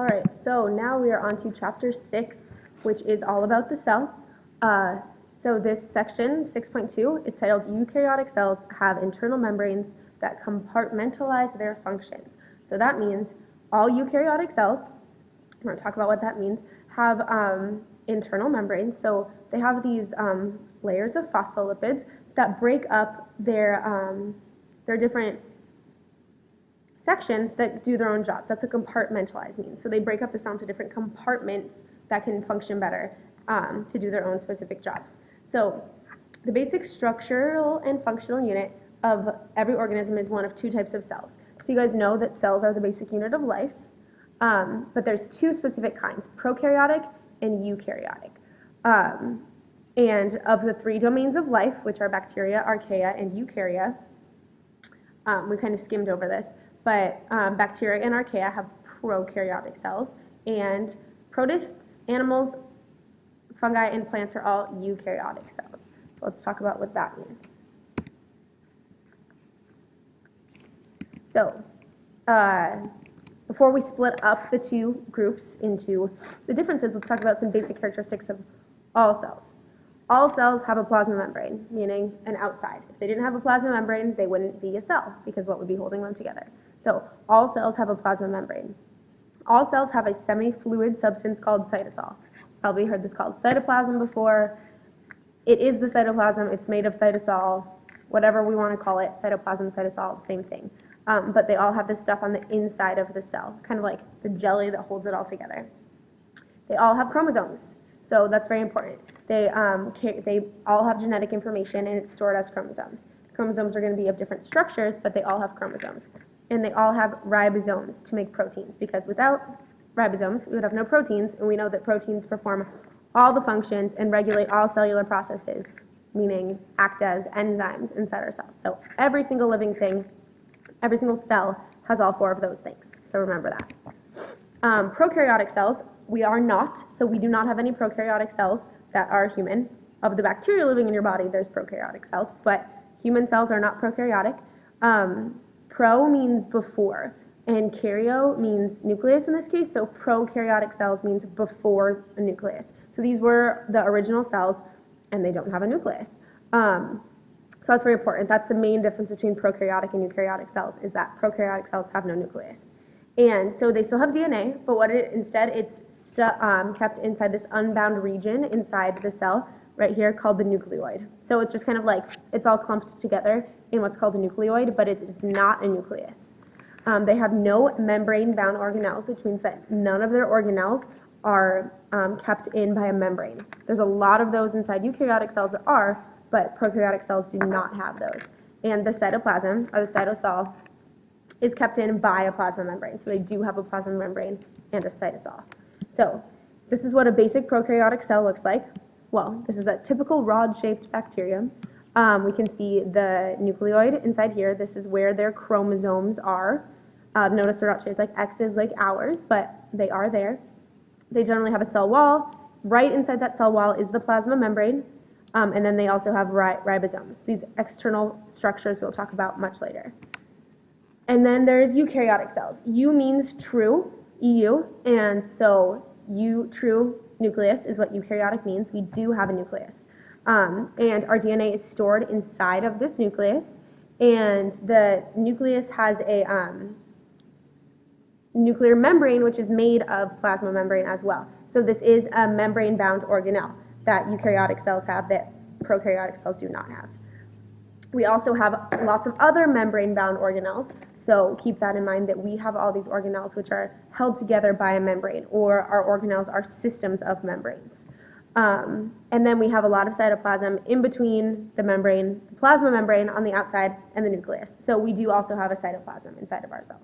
All right, so now we are on to chapter 6, which is all about the cell. So this section, 6.2, is titled Eukaryotic cells have internal membranes that compartmentalize their functions. So that means all eukaryotic cells, we're going to talk about what that means, have internal membranes. So they have these layers of phospholipids that break up their different sections that do their own jobs. That's what compartmentalize means. So they break up the cell into different compartments that can function better to do their own specific jobs. So the basic structural and functional unit of every organism is one of two types of cells. So you guys know that cells are the basic unit of life, but there's two specific kinds, prokaryotic and eukaryotic. And of the three domains of life, which are bacteria, archaea, and eukarya, we kind of skimmed over this, but bacteria and archaea have prokaryotic cells, and protists, animals, fungi, and plants are all eukaryotic cells. So let's talk about what that means. So before we split up the two groups into the differences, let's talk about some basic characteristics of all cells. All cells have a plasma membrane, meaning an outside. If they didn't have a plasma membrane, they wouldn't be a cell, because what would be holding them together? So all cells have a plasma membrane. All cells have a semi-fluid substance called cytosol. Probably heard this called cytoplasm before. It is the cytoplasm. It's made of cytosol, whatever we want to call it, cytoplasm, cytosol, same thing. But they all have this stuff on the inside of the cell, kind of like the jelly that holds it all together. They all have chromosomes, so that's very important. They all have genetic information, and it's stored as chromosomes. Chromosomes are going to be of different structures, but they all have chromosomes. And they all have ribosomes to make proteins, because without ribosomes, we would have no proteins, and we know that proteins perform all the functions and regulate all cellular processes, meaning act as enzymes inside our cells. So every single living thing, every single cell has all four of those things, so remember that. Prokaryotic cells, we are not, so we do not have any prokaryotic cells that are human. Of the bacteria living in your body, there's prokaryotic cells, but human cells are not prokaryotic. Pro means before, and karyo means nucleus in this case, so prokaryotic cells means before a nucleus. So these were the original cells, and they don't have a nucleus. So that's very important. That's the main difference between prokaryotic and eukaryotic cells, is that prokaryotic cells have no nucleus. And so they still have DNA, but instead it's kept inside this unbound region inside the cell right here called the nucleoid. So it's just kind of like, it's all clumped together in what's called a nucleoid, but it is not a nucleus. They have no membrane-bound organelles, which means that none of their organelles are kept in by a membrane. There's a lot of those inside eukaryotic cells that are, but prokaryotic cells do not have those. And the cytoplasm, or the cytosol, is kept in by a plasma membrane. So they do have a plasma membrane and a cytosol. So this is what a basic prokaryotic cell looks like. Well, this is a typical rod-shaped bacterium. We can see the nucleoid inside here. This is where their chromosomes are. Notice they're not shaped like X's like ours, but they are there. They generally have a cell wall. Right inside that cell wall is the plasma membrane, and then they also have ribosomes, these external structures we'll talk about much later. And then there's eukaryotic cells. Eu means true, EU, and so true nucleus is what eukaryotic means. We do have a nucleus. And our DNA is stored inside of this nucleus, and the nucleus has a nuclear membrane, which is made of plasma membrane as well. So this is a membrane-bound organelle that eukaryotic cells have that prokaryotic cells do not have. We also have lots of other membrane-bound organelles, so keep that in mind that we have all these organelles which are held together by a membrane, or our organelles are systems of membranes. And then we have a lot of cytoplasm in between the membrane, the plasma membrane on the outside, and the nucleus. So we do also have a cytoplasm inside of our cells.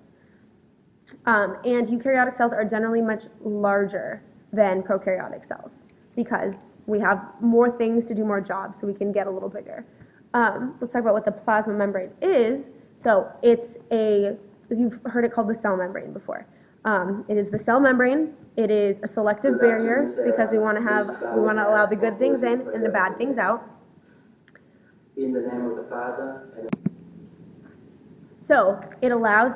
And eukaryotic cells are generally much larger than prokaryotic cells because we have more things to do more jobs, so we can get a little bigger. Let's talk about what the plasma membrane is. So it's you've heard it called the cell membrane before. It is the cell membrane. It is a selective barrier because we want to allow the good things in and the bad things out. In the name of the Father. So it allows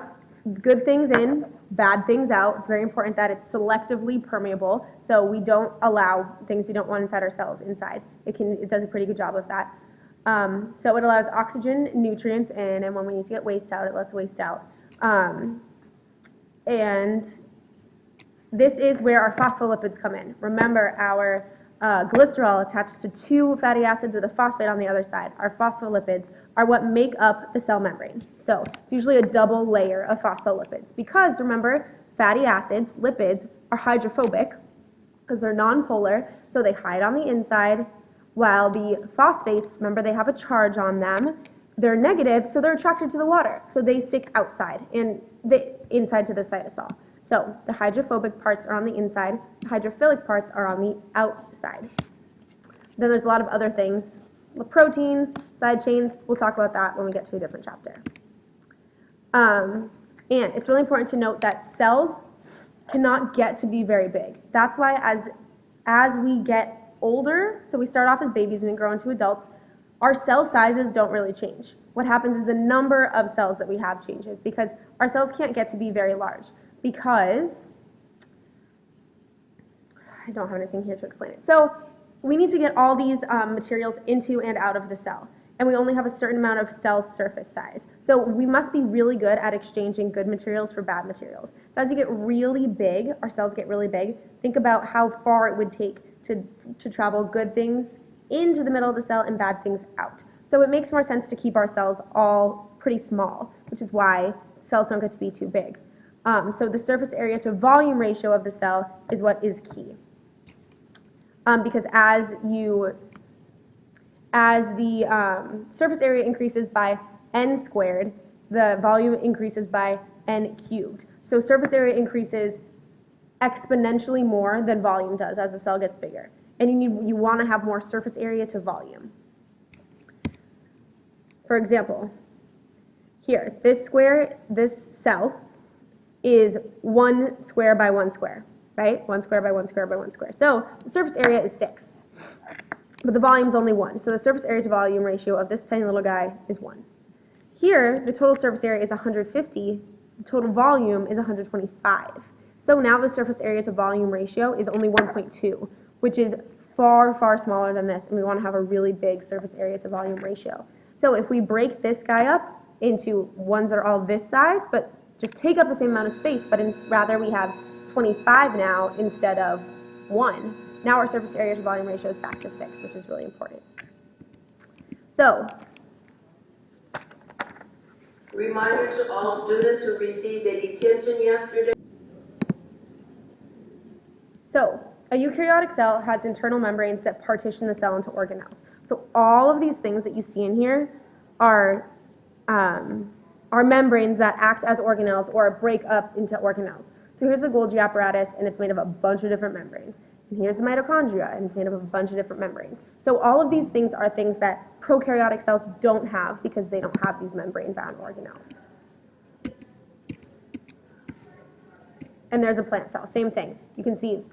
good things in bad things out. It's very important that it's selectively permeable, so we don't allow things we don't want inside our cells inside. It does a pretty good job of that. So it allows oxygen, nutrients in, and when we need to get waste out, it lets waste out. And this is where our phospholipids come in. Remember, our glycerol attached to two fatty acids with a phosphate on the other side. Our phospholipids are what make up the cell membrane. So it's usually a double layer of phospholipids because, remember, fatty acids, lipids, are hydrophobic because they're nonpolar, so they hide on the inside, while the phosphates, remember, they have a charge on them. They're negative, so they're attracted to the water, so they stick outside and inside to the cytosol. So the hydrophobic parts are on the inside, the hydrophilic parts are on the outside. Then there's a lot of other things, proteins, side chains. We'll talk about that when we get to a different chapter. And it's really important to note that cells cannot get to be very big. That's why as we get older, so we start off as babies and then grow into adults, our cell sizes don't really change. What happens is the number of cells that we have changes because our cells can't get to be very large because I don't have anything here to explain it. So we need to get all these materials into and out of the cell, and we only have a certain amount of cell surface size. So we must be really good at exchanging good materials for bad materials. As you get really big, our cells get really big, think about how far it would take to travel good things into the middle of the cell and bad things out. So it makes more sense to keep our cells all pretty small, which is why cells don't get to be too big. So the surface area to volume ratio of the cell is what is key. Because as the surface area increases by n squared, the volume increases by n cubed. So surface area increases exponentially more than volume does as the cell gets bigger. And you want to have more surface area to volume. For example, here, this cell is 1 square by 1 square, right? 1 square by 1 square by 1 square. So the surface area is 6, but the volume is only 1. So the surface area to volume ratio of this tiny little guy is 1. Here, the total surface area is 150, the total volume is 125. So now the surface area to volume ratio is only 1.2, which is far, far smaller than this, and we want to have a really big surface area to volume ratio. So if we break this guy up into ones that are all this size, but just take up the same amount of space, but rather we have 25 now instead of 1. Now our surface area to volume ratio is back to 6, which is really important. So, reminder to all students who received a detention yesterday. So, a eukaryotic cell has internal membranes that partition the cell into organelles. So all of these things that you see in here are membranes that act as organelles or break up into organelles. So here's the Golgi apparatus, and it's made of a bunch of different membranes. And here's the mitochondria, and it's made of a bunch of different membranes. So all of these things are things that prokaryotic cells don't have because they don't have these membrane-bound organelles. And there's a plant cell, same thing. You can see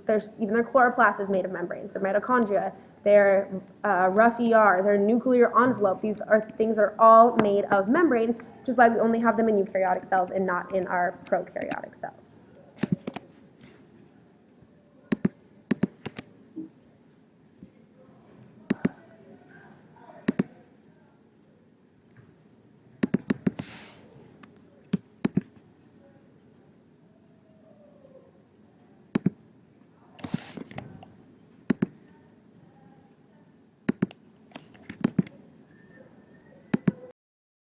even their chloroplast is made of membranes. Their mitochondria, their rough ER, their nuclear envelope, these are things that are all made of membranes, which is why we only have them in eukaryotic cells and not in our prokaryotic cells.